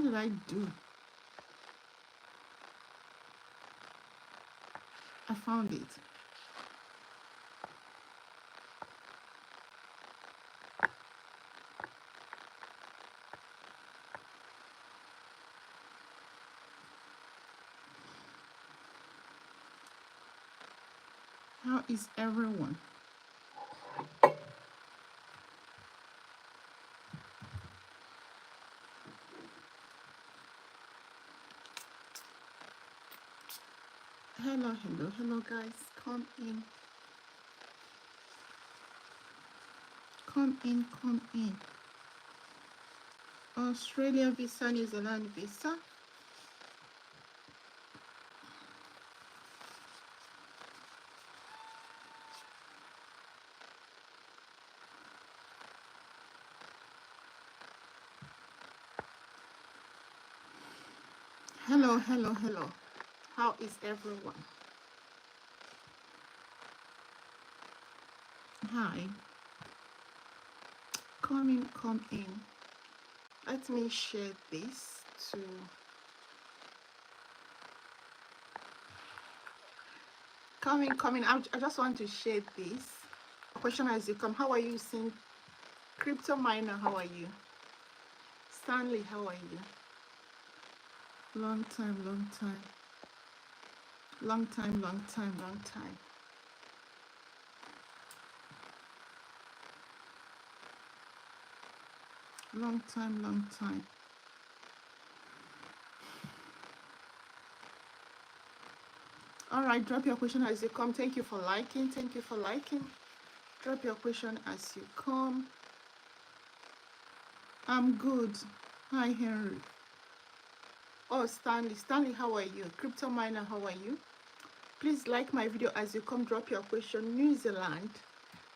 did I do? I found it. How is everyone? Hello, hello, hello, guys. Come in, come in, come in. Australia visa, New Zealand visa. Hello, hello, hello. How is everyone? Hi. Come in, come in. Let me share this to... Come in, come in. I just want to share this. Question as you come. How are you, Sin? Crypto Miner, how are you? Stanley, how are you? Long time, long time. Long time, long time, long time. Long time, long time. All right, drop your question as you come. Thank you for liking. Thank you for liking. Drop your question as you come. I'm good. Hi, Henry. Oh, Stanley. Stanley, how are you? Crypto Miner, how are you? Please like my video as you come. Drop your question. New Zealand.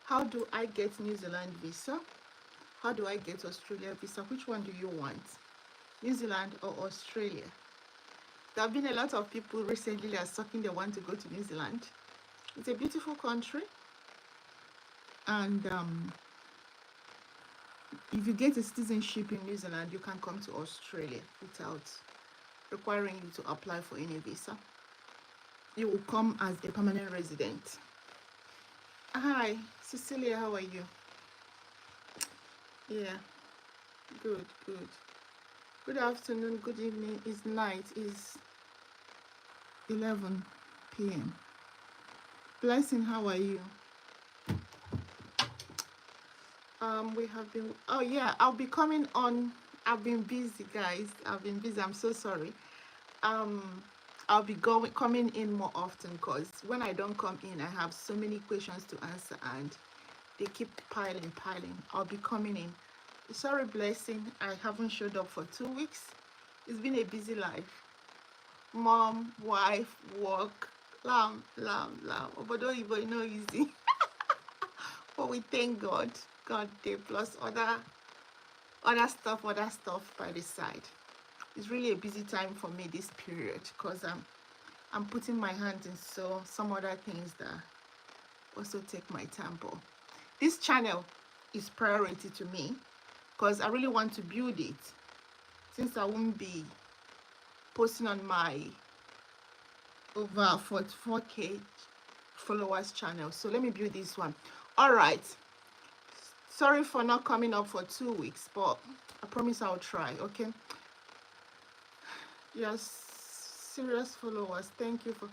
How do I get New Zealand visa? How do I get Australia visa? Which one do you want? New Zealand or Australia? There have been a lot of people recently that are talking they want to go to New Zealand. It's a beautiful country. And if you get a citizenship in New Zealand, you can come to Australia without requiring you to apply for any visa. You will come as a permanent resident. Hi, Cecilia, how are you? Yeah, good, good. Good afternoon, good evening, it's night, it's 11 p.m. Blessing, how are you? We have been, oh yeah, I'll be coming on. I've been busy, guys. I've been busy. I'm so sorry. I'll be coming in more often because when I don't come in, I have so many questions to answer and they keep piling. I'll be coming in. Sorry, Blessing, I haven't showed up for 2 weeks. It's been a busy life. Mom, wife, work, lamb. But don't even know easy. But we thank God. God did, plus other stuff by the side. It's really a busy time for me this period because I'm putting my hands in some other things that also take my time. But this channel is priority to me because I really want to build it, since I won't be posting on my over 44k followers channel. So let me build this one. All right, sorry for not coming up for 2 weeks, but I promise I'll try. Okay, yes, serious followers, thank you for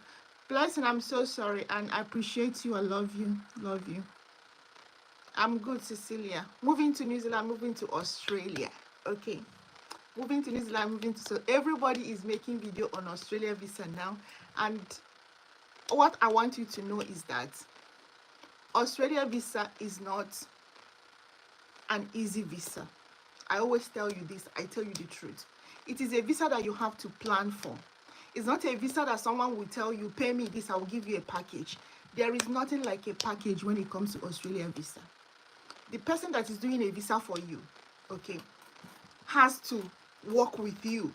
Blessing. I'm so sorry and I appreciate you. I love you. I'm good, Cecilia. Moving to New Zealand, moving to Australia. Okay, moving to New Zealand, moving to, so everybody is making video on Australia visa now. And what I want you to know is that Australia visa is not an easy visa. I always tell you this. I tell you the truth. It is a visa that you have to plan for. It's not a visa that someone will tell you, pay me this, I will give you a package. There is nothing like a package when it comes to Australia visa. The person that is doing a visa for you, okay, has to work with you.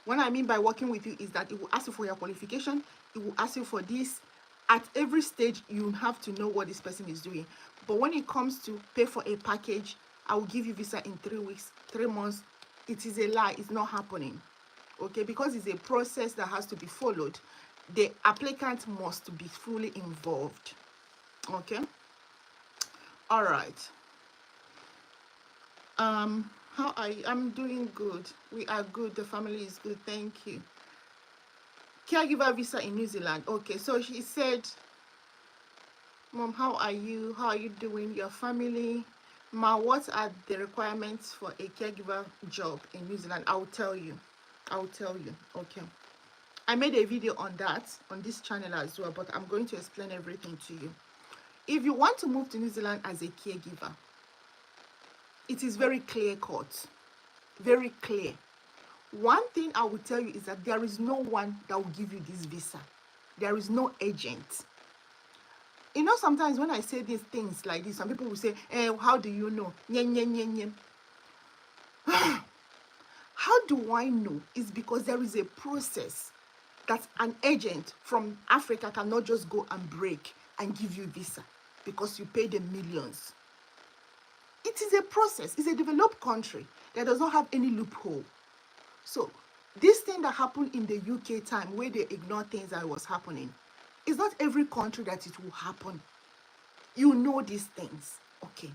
What I mean by working with you is that it will ask you for your qualification, it will ask you for this. At every stage, you have to know what this person is doing. But when it comes to pay for a package, I will give you visa in 3 weeks, 3 months, it is a lie. It's not happening. Okay, because it's a process that has to be followed. The applicant must be fully involved. Okay. All right. How are you? I'm doing good. We are good. The family is good. Thank you. Caregiver visa in New Zealand. Okay, so she said, Mom, how are you? How are you doing? Your family? Ma, what are the requirements for a caregiver job in New Zealand? I'll tell you. Okay. I made a video on that on this channel as well, but I'm going to explain everything to you. If you want to move to New Zealand as a caregiver, it is very clear cut. Very clear. One thing I will tell you is that there is no one that will give you this visa. There is no agent. You know, sometimes when I say these things like this, some people will say, how do you know? How do I know? It's because there is a process that an agent from Africa cannot just go and break and give you visa because you pay them millions. It is a process. It's a developed country that does not have any loophole. So this thing that happened in the UK time where they ignore things that was happening, it's not every country that it will happen. You know these things. Okay.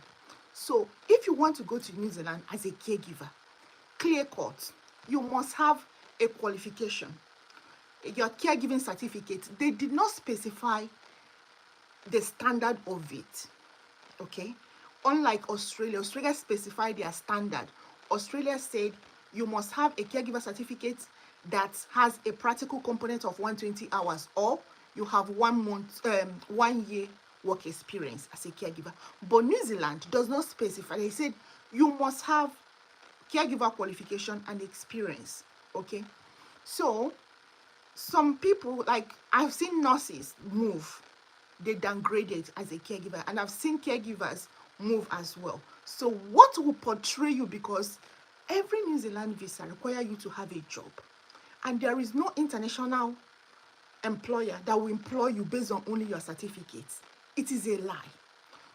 So if you want to go to New Zealand as a caregiver, clear cut, you must have a qualification. Your caregiving certificate, they did not specify the standard of it. Okay. Unlike Australia specified their standard. Australia said you must have a caregiver certificate that has a practical component of 120 hours, or you have 1 month, 1 year work experience as a caregiver. But New Zealand does not specify. They said you must have caregiver qualification and experience. Okay. So some people, like I've seen nurses move, they downgraded as a caregiver, and I've seen caregivers move as well. So what will portray you, because every New Zealand visa requires you to have a job, and there is no international employer that will employ you based on only your certificates. It is a lie.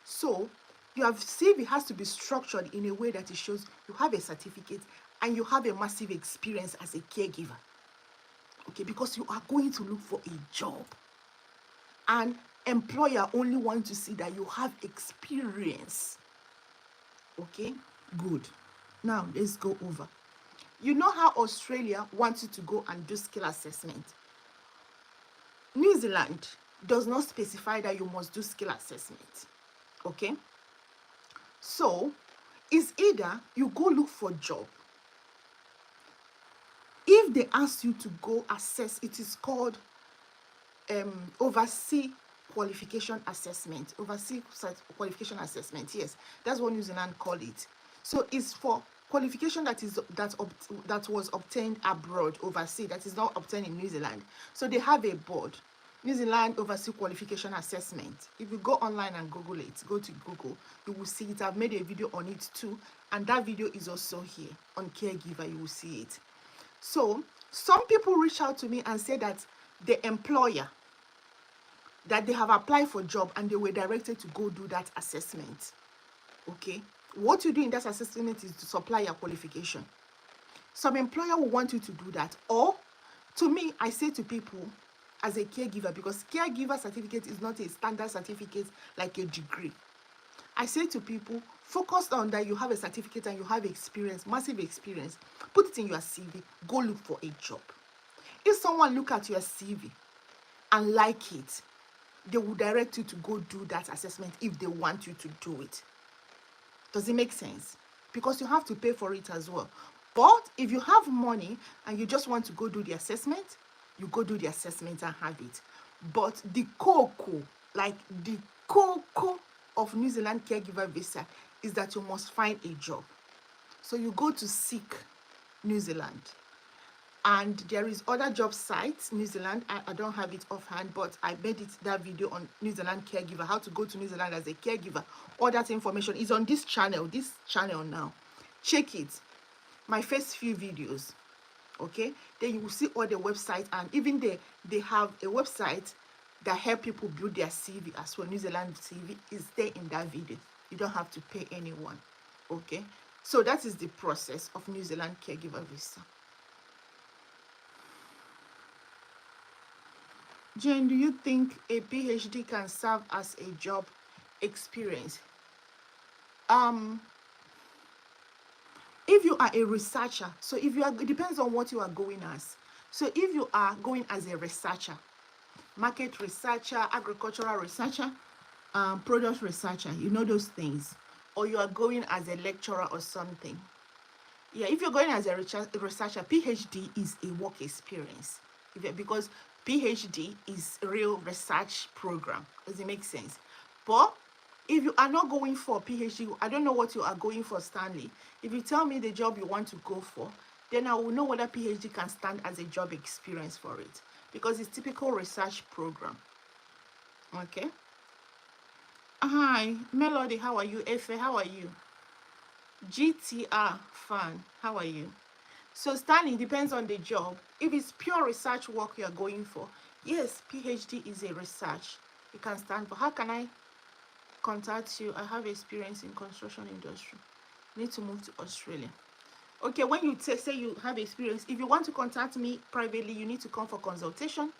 So your CV has to be structured in a way that it shows you have a certificate and you have a massive experience as a caregiver. Okay, because you are going to look for a job, and employer only want to see that you have experience. Okay, good. Now let's go over. You know how Australia wants you to go and do skill assessment. New Zealand does not specify that you must do skill assessment. Okay, so it's either you go look for job. If they ask you to go assess, it is called overseas qualification assessment. Overseas qualification assessment. Yes, that's what New Zealand call it. So it's for qualification that was obtained abroad, overseas, that is not obtained in New Zealand. So they have a board, New Zealand Overseas Qualification Assessment. If you go online and Google it, go to Google, you will see it. I've made a video on it too, and that video is also here on caregiver. You will see it. So some people reach out to me and say that the employer, that they have applied for a job and they were directed to go do that assessment. Okay, what you do in that assessment is to supply your qualification. Some employer will want you to do that. Or to me, I say to people as a caregiver, because caregiver certificate is not a standard certificate like a degree, I say to people, focus on that you have a certificate and you have experience, massive experience. Put it in your CV. Go look for a job. If someone look at your CV and like it, they will direct you to go do that assessment if they want you to do it. Does it make sense? Because you have to pay for it as well. But if you have money and you just want to go do the assessment, you go do the assessment and have it. But the cocoa, like the cocoa of New Zealand caregiver visa, is that you must find a job. So you go to Seek New Zealand, and there is other job sites New Zealand. I don't have it offhand, but I made that video on New Zealand caregiver, how to go to New Zealand as a caregiver. All that information is on this channel now. Check it, my first few videos. Okay, then you will see all the websites, and even they have a website that help people build their CV as well. New Zealand CV is there in that video. You don't have to pay anyone. Okay, So that is the process of New Zealand caregiver visa. Jane, do you think a PhD can serve as a job experience? If you are a researcher, so if you are, it depends on what you are going as. So if you are going as a researcher, market researcher, agricultural researcher, product researcher, you know those things, or you are going as a lecturer or something. Yeah, if you're going as a researcher, PhD is a work experience, because PhD is a real research program. Does it make sense? But if you are not going for PhD, I don't know what you are going for, Stanley. If you tell me the job you want to go for, then I will know whether PhD can stand as a job experience for it, because it's typical research program. Okay. Hi, Melody, how are you? Efe, how are you? GTR fan, how are you? So Stanley, depends on the job. If it's pure research work you're going for, yes, PhD is a research. You can stand for. How can I contact you? I have experience in construction industry. Need to move to Australia. Okay, when you say you have experience, if you want to contact me privately, you need to come for consultation.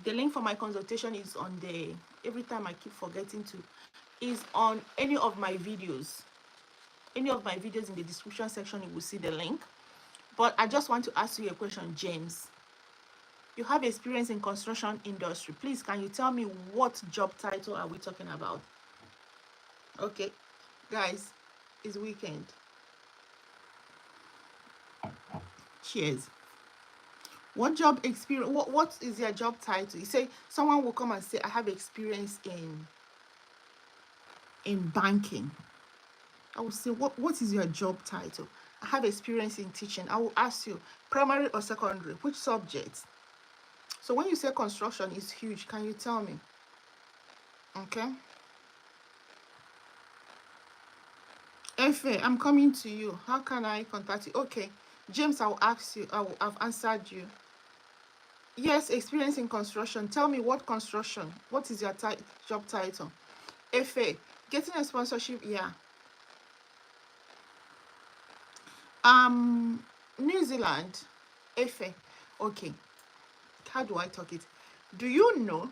The link for my consultation is on the, every time I keep forgetting to, is on any of my videos. Any of my videos in the description section, you will see the link. But I just want to ask you a question, James. You have experience in construction industry. Please, can you tell me what job title are we talking about? Okay, guys, it's weekend. Cheers. What job experience? What is your job title? You say someone will come and say, I have experience in banking. I will say, what is your job title? I have experience in teaching. I will ask you, primary or secondary, which subject? So when you say construction is huge, can you tell me? Okay. Efe, I'm coming to you. How can I contact you? Okay. James, I will ask you. I've answered you. Yes, experience in construction. Tell me what construction. What is your job title? Efe, getting a sponsorship, yeah. New Zealand. Efe. Okay. How do I talk it? Do you know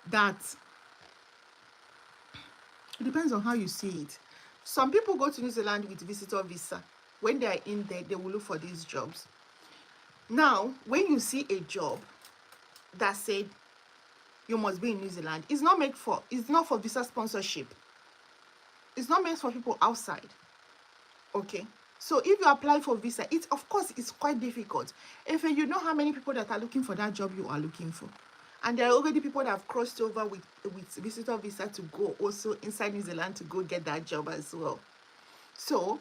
that it depends on how you see it? Some people go to New Zealand with visitor visa. When they are in there, they will look for these jobs. Now, when you see a job that said you must be in New Zealand, it's not for visa sponsorship. It's not meant for people outside. Okay. So if you apply for visa, it of course it's quite difficult. If you know how many people that are looking for that job you are looking for, and there are already people that have crossed over with visitor visa to go also inside New Zealand to go get that job as well. So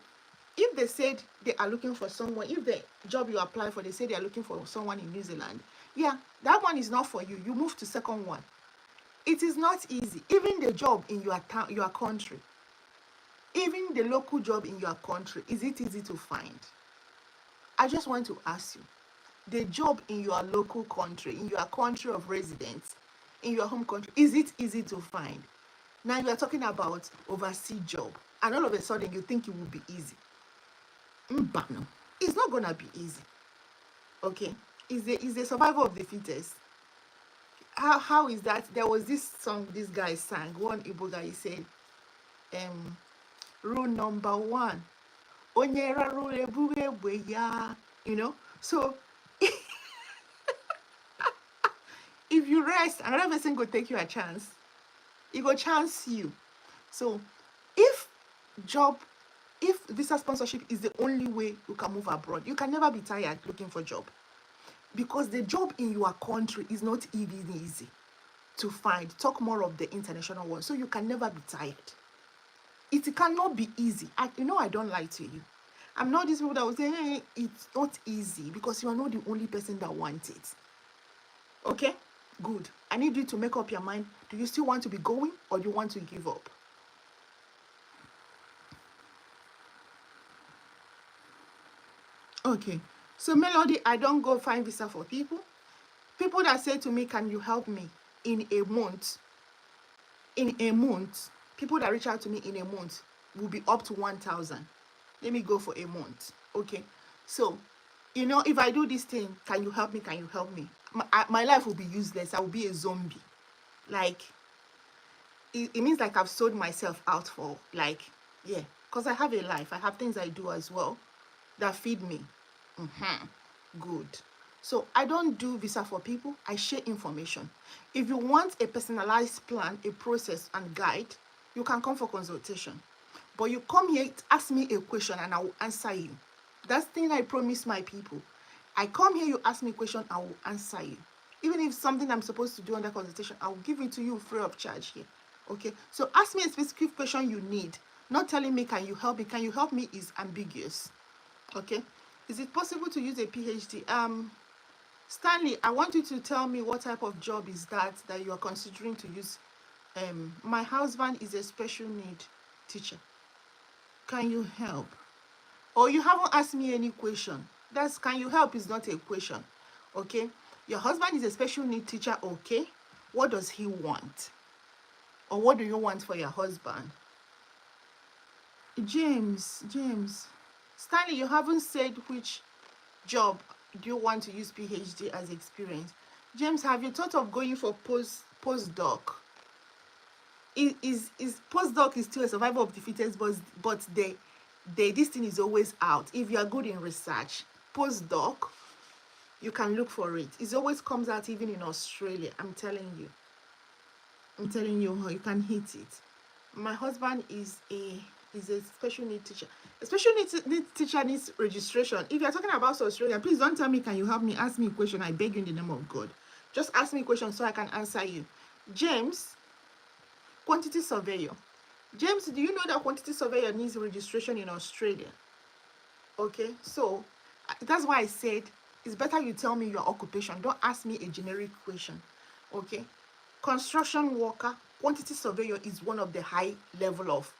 if they said they are looking for someone, if the job you apply for, they say they are looking for someone in New Zealand, yeah, that one is not for you. You move to second one. It is not easy. Even the job in your town, your country, even the local job in your country, is it easy to find? I just want to ask you, the job in your local country, in your country of residence, in your home country, is it easy to find? Now you are talking about overseas job, and all of a sudden you think it will be easy. But no, it's not gonna be easy. Okay, is the survival of the fittest. How is that? There was this song this guy sang. One Igbo guy, he said, rule number one, onyera rule ebughe ya. You know, so if you rest, another person go take you a chance. He go chance you. So if visa sponsorship is the only way you can move abroad, you can never be tired looking for a job, because the job in your country is not even easy to find. Talk more of the international one. So you can never be tired. It cannot be easy. I don't lie to you. I'm not these people that will say, hey, it's not easy, because you are not the only person that wants it. Okay? Good. I need you to make up your mind. Do you still want to be going, or do you want to give up? Okay. So Melody, I don't go find visa for people. People that say to me, can you help me in a month? In a month, people that reach out to me in a month will be up to 1,000. let me go for a month. Okay, so if I do this thing, can you help me? Can you help me? My life will be useless. I will be a zombie. Like, it means like I've sold myself out for, like, yeah, because I have a life. I have things I do as well that feed me. Good. So I don't do visa for people. I share information. If you want a personalized plan, a process and guide, you can come for consultation. But you come here, ask me a question and I will answer you. That's the thing I promise my people. I come here, you ask me a question, I will answer you. Even if something I'm supposed to do under consultation, I will give it to you free of charge here. Okay, so ask me a specific question you need. Not telling me, can you help me? Can you help me is ambiguous. Okay, is it possible to use a PhD? Stanley, I want you to tell me what type of job is that you are considering to use. My husband is a special need teacher. Can you help? Or you haven't asked me any question. That's, can you help is not a question. Okay, your husband is a special need teacher. Okay, what does he want? Or what do you want for your husband? James, Stanley, you haven't said which job do you want to use PhD as experience. James, have you thought of going for postdoc? Is postdoc is still a survival of the fittest, but this thing is always out. If you are good in research, postdoc, you can look for it. It always comes out, even in Australia. I'm telling you, you can hit it. My husband is a special need teacher. A special need teacher needs registration. If you're talking about Australia, please don't tell me, can you help me? Ask me a question. I beg you in the name of God. Just ask me a question so I can answer you. James, quantity surveyor. James, do you know that quantity surveyor needs registration in Australia? Okay, so that's why I said it's better you tell me your occupation. Don't ask me a generic question. Okay, construction worker, quantity surveyor is one of the high level of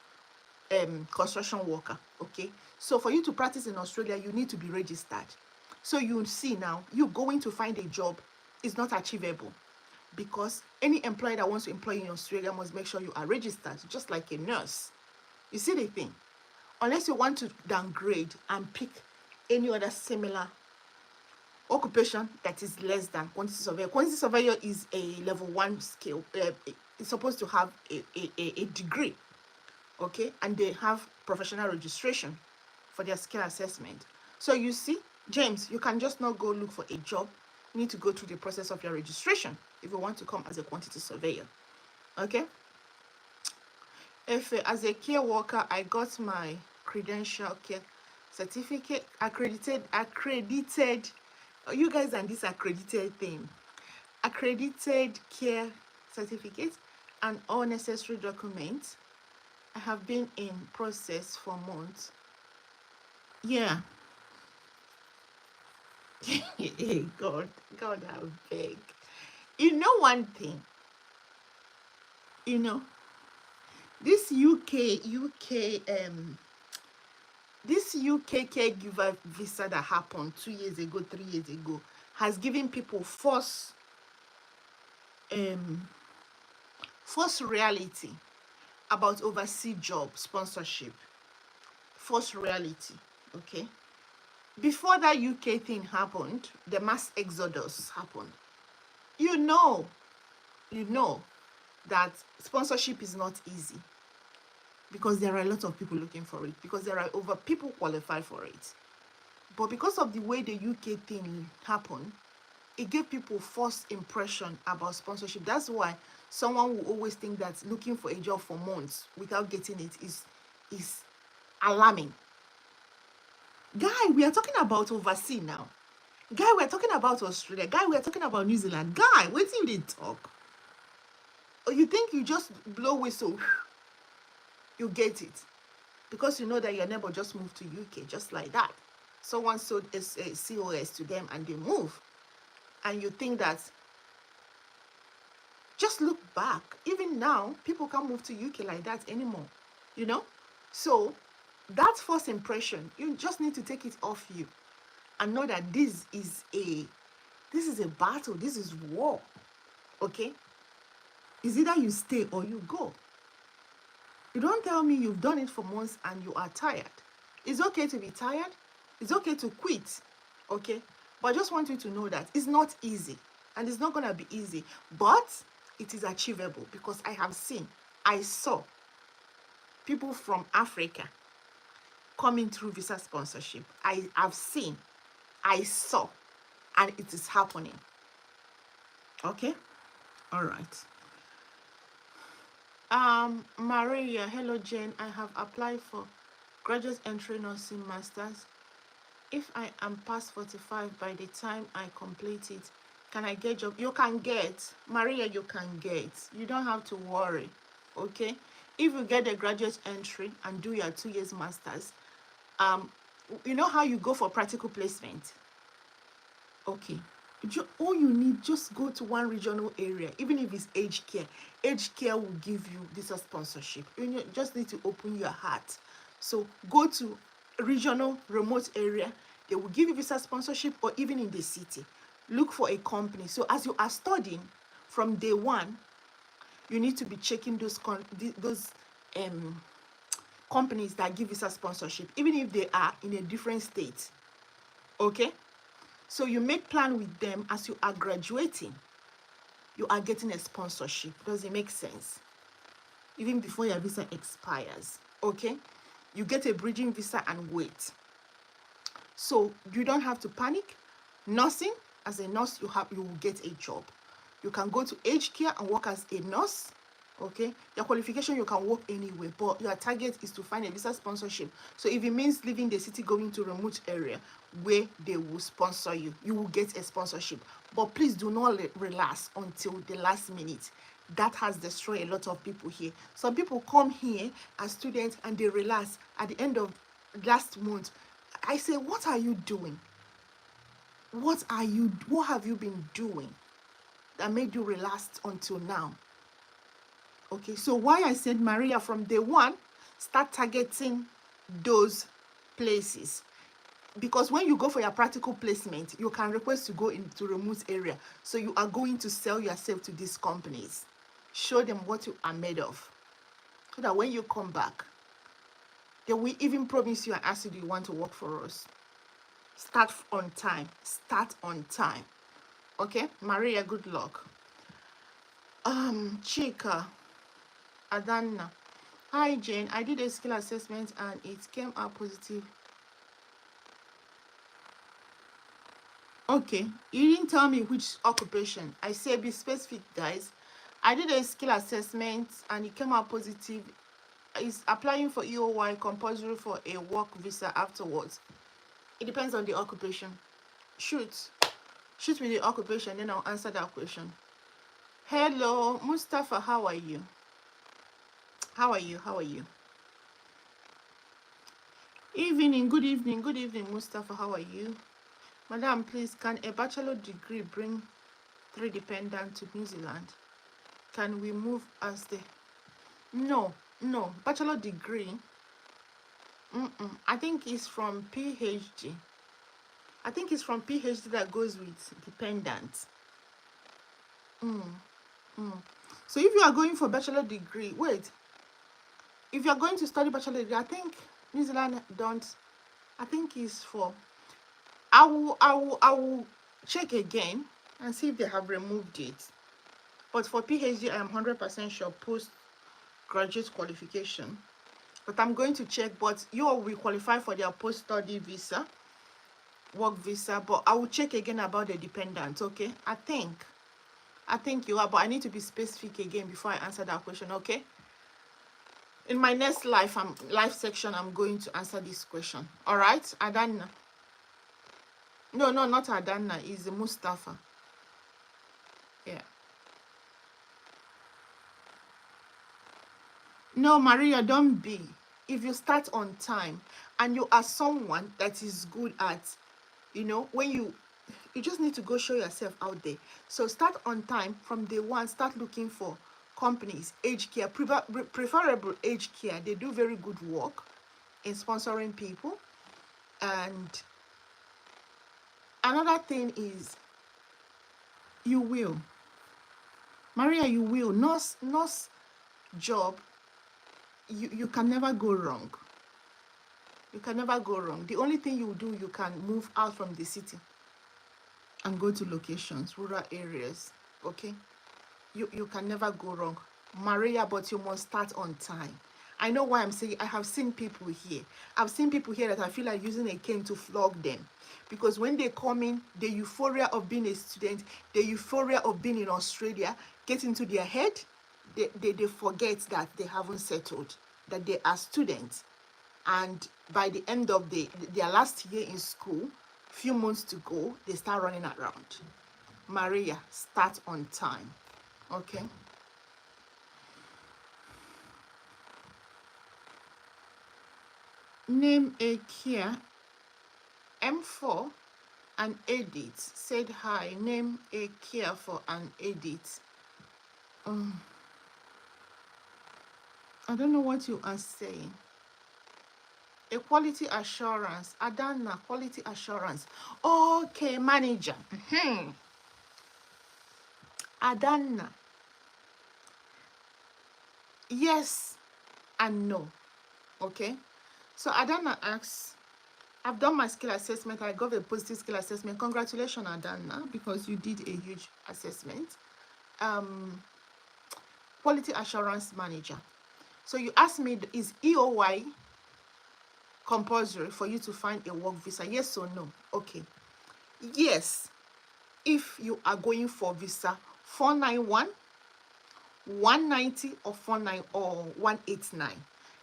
construction worker. Okay, so for you to practice in Australia, you need to be registered. So you see now, you going to find a job is not achievable, because any employer that wants to employ you in Australia must make sure you are registered, just like a nurse. You see the thing? Unless you want to downgrade and pick any other similar occupation that is less than quantity surveyor. Quantity surveyor is a level 1 skill. It's supposed to have a degree. Okay, and they have professional registration for their skill assessment. So you see, James, you can just not go look for a job. You need to go through the process of your registration if you want to come as a quantity surveyor. Okay, if as a care worker, I got my credential care certificate, accredited, you guys, and this accredited thing, accredited care certificate and all necessary documents. I have been in process for months. Yeah. God, I beg. You know one thing. This UK caregiver visa that happened 2 years ago, 3 years ago, has given people false reality about overseas job sponsorship. False reality. Okay, before that UK thing happened, the mass exodus happened. You know that sponsorship is not easy, because there are a lot of people looking for it, because there are over people qualified for it. But because of the way the UK thing happened, it gave people false impression about sponsorship. That's why someone will always think that looking for a job for months without getting it is alarming. Guy, we are talking about overseas now. Guy, we're talking about Australia. Guy, we're talking about New Zealand. Guy, wait till they talk. Or you think you just blow whistle, you get it, because you know that your neighbor just moved to UK just like that. Someone sold a COS to them and they move, and you think that. Just look back. Even now, people can't move to UK like that anymore. So that first impression, you just need to take it off you and know that this is a battle. This is war. Okay, it's either you stay or you go. You don't tell me you've done it for months and you are tired. It's okay to be tired. It's okay to quit. Okay? But I just want you to know that it's not easy. And it's not going to be easy. But it is achievable because I saw people from Africa coming through visa sponsorship. I have seen, I saw, and it is happening. Okay? All right. Maria, hello Jane. I have applied for graduate entry nursing masters. If I am past 45 by the time I complete it, can I get job? You can get, Maria, you can get. You don't have to worry. Okay? If you get a graduate entry and do your 2 years masters, you know how you go for practical placement? Okay. All you need, just go to one regional area, even if it's aged care. Aged care will give you this sponsorship. You just need to open your heart. So go to regional remote area. They will give you visa sponsorship, or even in the city. Look for a company. So as you are studying from day one, you need to be checking those companies that give visa sponsorship, even if they are in a different state. Okay? So you make plan with them. As you are graduating, you are getting a sponsorship. Does it make sense? Even before your visa expires. Okay? You get a bridging visa and wait. So you don't have to panic. Nursing, as a nurse, you will get a job. You can go to aged care and work as a nurse. Okay, your qualification, you can work anywhere, but your target is to find a visa sponsorship. So if it means leaving the city, going to a remote area where they will sponsor you, you will get a sponsorship. But please do not relax until the last minute. That has destroyed a lot of people here. Some people come here as students and they relax at the end of last month. I say, what are you doing? What have you been doing that made you relax until now? Okay, so why I said, Maria, from day one, start targeting those places. Because when you go for your practical placement, you can request to go into remote area. So you are going to sell yourself to these companies. Show them what you are made of. So that when you come back, they will even promise you and ask you, do you want to work for us? Start on time. Start on time. Okay, Maria, good luck. Chika, Adana. Hi Jane, I did a skill assessment and it came out positive. Okay, you didn't tell me which occupation. I say be specific, guys. I did a skill assessment and it came out positive. Is applying for EOY compulsory for a work visa afterwards? It depends on the occupation. Shoot me the occupation, then I'll answer that question. Hello, Mustafa, how are you? How are you? Evening, good evening, Mustafa, how are you? Madam, please, can a bachelor degree bring 3 dependents to New Zealand? Can we move as the... No, bachelor degree, I think it's from PhD. I think it's from PhD that goes with dependents. So if you are going for bachelor degree, wait, if you are going to study bachelor degree, I think New Zealand don't, I think it's for, I will check again and see if they have removed it. But for PhD, I am 100% sure postgraduate qualification. But I'm going to check. But you will qualify for their post-study visa, work visa. But I will check again about the dependents. Okay, I think you are, but I need to be specific again before I answer that question. Okay. In my next live section, I'm going to answer this question. All right, Adana. No, not Adana. It's Mustafa. Yeah. No, Maria, don't be. If you start on time and you are someone that is good at, when you just need to go show yourself out there. So start on time from day one. Start looking for companies, aged care, preferable aged care. They do very good work in sponsoring people. And another thing is, you will, Maria, you will. Nurse job, you can never go wrong. You can never go wrong. The only thing you do, you can move out from the city and go to locations, rural areas. Okay, you can never go wrong, Maria, but you must start on time. I know why I'm saying. I have seen people here. I've seen people here that I feel like using a cane to flog them, because when they come in, the euphoria of being a student, the euphoria of being in Australia gets into their head. They forget that they haven't settled, that they are students, and by the end of their last year in school, few months to go, they start running around. Maria, start on time. Okay. Name a Kia. M4 and Edith said hi. Name a Kia for an Edith. I don't know what you are saying. A quality assurance. Adana, quality assurance. Okay, manager. Adana. Yes and no. Okay. So Adana asks, I've done my skill assessment. I got a positive skill assessment. Congratulations, Adana, because you did a huge assessment. Quality assurance manager. So you asked me, is EOY compulsory for you to find a work visa? Yes or no? Okay. Yes, if you are going for visa 491, 190, or 49 or 189.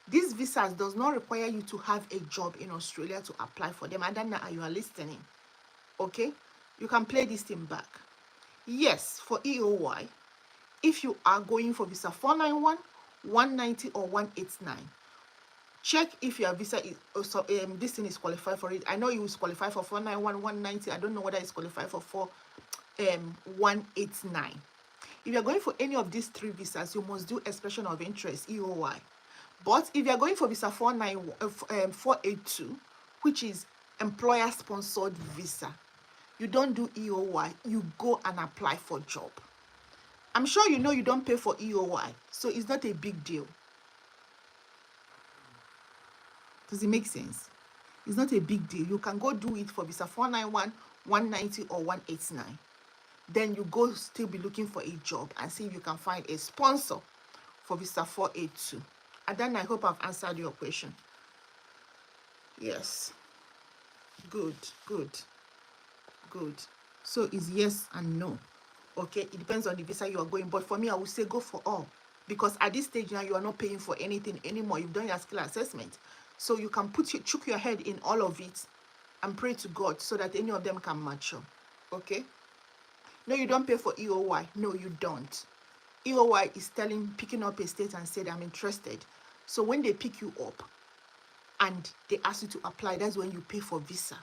These visas does not require you to have a job in Australia to apply for them. I don't know how you are listening. Okay, you can play this thing back. Yes, for EOY, if you are going for visa 491, 190, or 189, check if your visa is also this thing is qualified for it. I know you is qualified for 491, 190. I don't know whether it's qualified for 189. If you're going for any of these three visas, you must do expression of interest, EOY. But if you're going for visa 482, which is employer sponsored visa, you don't do EOY, you go and apply for job. I'm sure you know you don't pay for EOY, so it's not a big deal. Does it make sense? It's not a big deal. You can go do it for visa 491, 190, or 189. Then you go still be looking for a job and see if you can find a sponsor for visa 482. And then I hope I've answered your question. Yes. Good. So it's yes and no. Okay, it depends on the visa you are going. But for me, I would say go for all. Because at this stage now, you are not paying for anything anymore. You've done your skill assessment. So you can chuck your head in all of it and pray to God so that any of them can mature. Okay? No, you don't pay for EOY. No, you don't. EOY is picking up a state and said, I'm interested. So when they pick you up and they ask you to apply, that's when you pay for visa.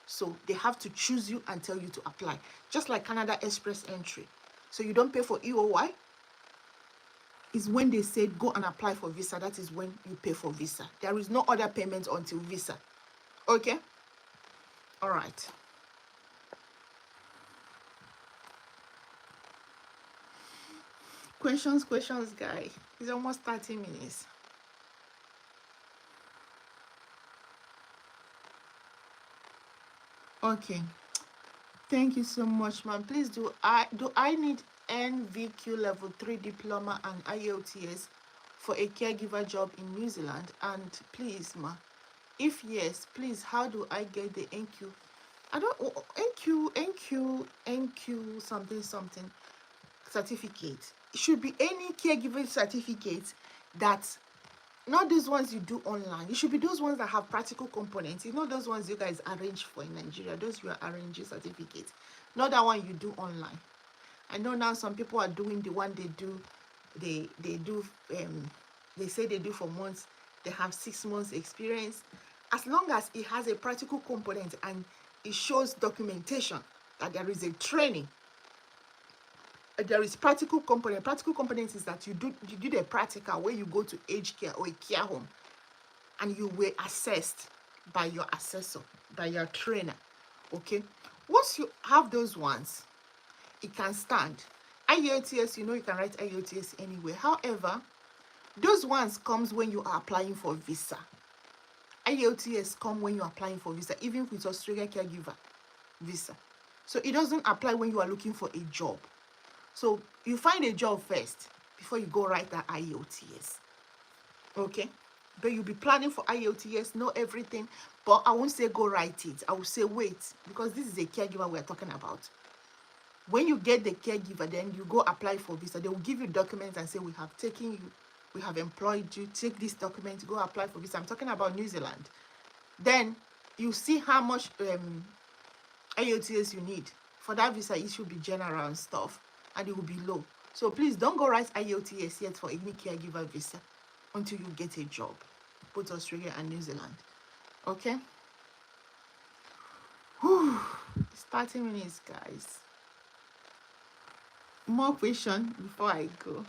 So they have to choose you and tell you to apply. Just like Canada Express Entry. So you don't pay for EOY. Is when they said go and apply for visa. That is when you pay for visa. There is no other payment until visa. Okay? All right. Questions, guy. It's almost 30 minutes. Okay. Thank you so much, ma'am. Please do I need NVQ level 3 diploma and IELTS for a caregiver job in New Zealand? And please, ma, if yes, please, how do I get the NQ? I don't NQ something certificate. It should be any caregiver certificate that, not those ones you do online. It should be those ones that have practical components. You know those ones you guys arrange for in Nigeria. Those you are arranging certificates. Not that one you do online. I know now some people are doing the one they do. They say they do for months. They have 6 months experience. As long as it has a practical component and it shows documentation that there is a training. There is practical component. Practical component is that you do the practical where you go to aged care or a care home and you were assessed by your assessor, by your trainer. Okay, once you have those ones, it can stand. IELTS, you know, you can write IELTS anywhere. However, those ones comes when you are applying for visa. IELTS come when you're applying for visa, even with Australia caregiver visa. So it doesn't apply when you are looking for a job. So you find a job first before you go write that IELTS. Okay? But you'll be planning for IELTS, know everything. But I won't say go write it. I will say wait, because this is a caregiver we're talking about. When you get the caregiver, then you go apply for visa. They will give you documents and say, we have taken you, we have employed you, take this document, go apply for visa. I'm talking about New Zealand. Then you see how much IELTS you need. For that visa, it should be general and stuff, and it will be low. So please don't go write IELTS yet for any caregiver visa until you get a job, both Australia and New Zealand. Okay? Whew. It's 30 minutes, guys. More question before I go.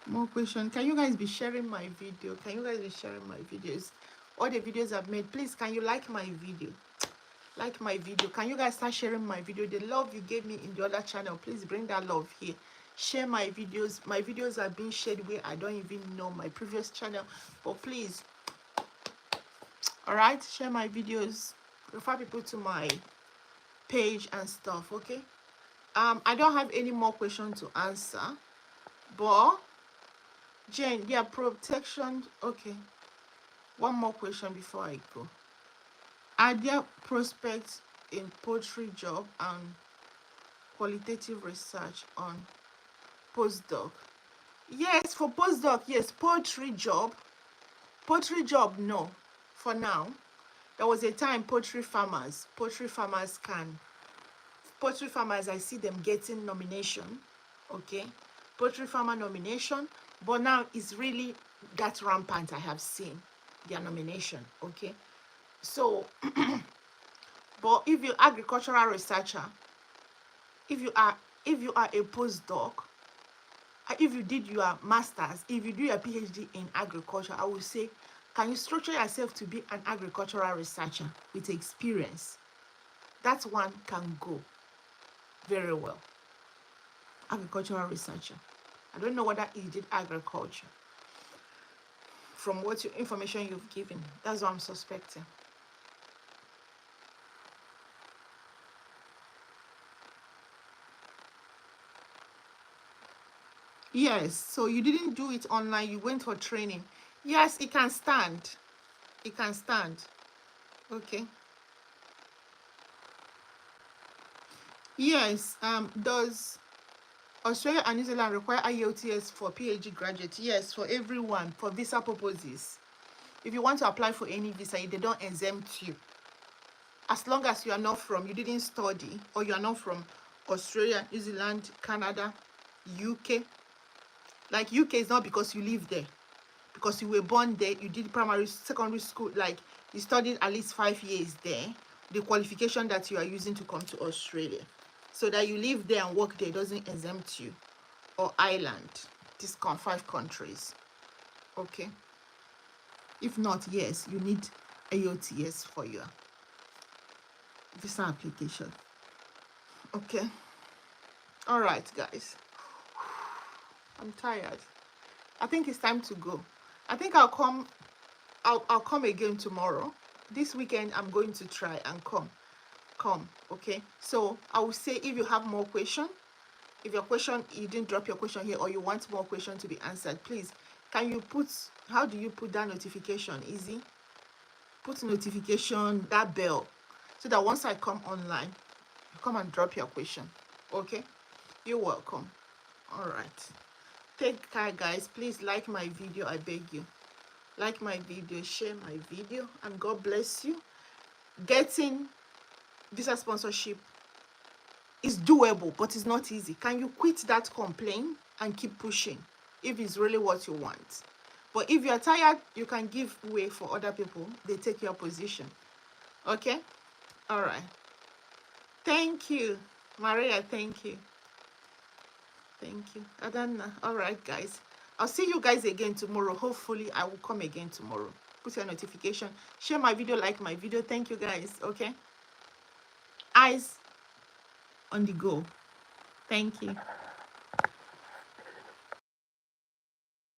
More question. Can you guys be sharing my video? Can you guys be sharing my videos? All the videos I've made, please, can you like my video? Like my video. Can you guys start sharing my video? The love you gave me in the other channel, please bring that love here. Share my videos. My videos are being shared where I don't even know, my previous channel. But please, all right, share my videos, refer people to my page and stuff. Okay, I don't have any more questions to answer, but Jane, yeah, protection. Okay, one more question before I go. Are there prospects in poultry job and qualitative research on postdoc? Yes, for postdoc, yes. Poultry job, no. For now, there was a time poultry farmers I see them getting nomination. Okay, poultry farmer nomination, but now it's really that rampant. I have seen their nomination. Okay, so but if you're agricultural researcher, if you are a postdoc, if you did your master's, if you do your PhD in agriculture, I would say, can you structure yourself to be an agricultural researcher with experience? That one can go very well. Agricultural researcher. I don't know whether he did agriculture. From what information you've given, that's what I'm suspecting. Yes, so you didn't do it online, you went for training. Yes, it can stand. It can stand. Okay. Yes, does Australia and New Zealand require IELTS for PhD graduates? Yes, for everyone, for visa purposes. If you want to apply for any visa, they don't exempt you. As long as you are not from, you didn't study, or you are not from Australia, New Zealand, Canada, UK. Like UK is not because you live there, because you were born there, you did primary, secondary school, like you studied at least 5 years there, the qualification that you are using to come to Australia. So that you live there and work there doesn't exempt you. Or Ireland, these 5 countries. Okay. If not, yes, you need IELTS for your visa application. Okay. All right, guys. I'm tired. I think it's time to go. I think I'll come again tomorrow. This weekend I'm going to try and come. Okay, so I will say, if you have more question, if your question, you didn't drop your question here, or you want more question to be answered, please, can you put, how do you put that notification? Easy. Put notification, that bell, so that once I come online, you come and drop your question. Okay, you're welcome. All right, take care, guys. Please like my video, I beg you. Like my video, share my video, and God bless you. Getting visa sponsorship is doable, but it's not easy. Can you quit that complaint and keep pushing if it's really what you want? But if you're tired, you can give way for other people. They take your position. Okay? All right. Thank you, Maria. Thank you. Thank you, Adana. All right, guys. I'll see you guys again tomorrow. Hopefully, I will come again tomorrow. Put your notification. Share my video, like my video. Thank you, guys. Okay? Eyes on the go. Thank you.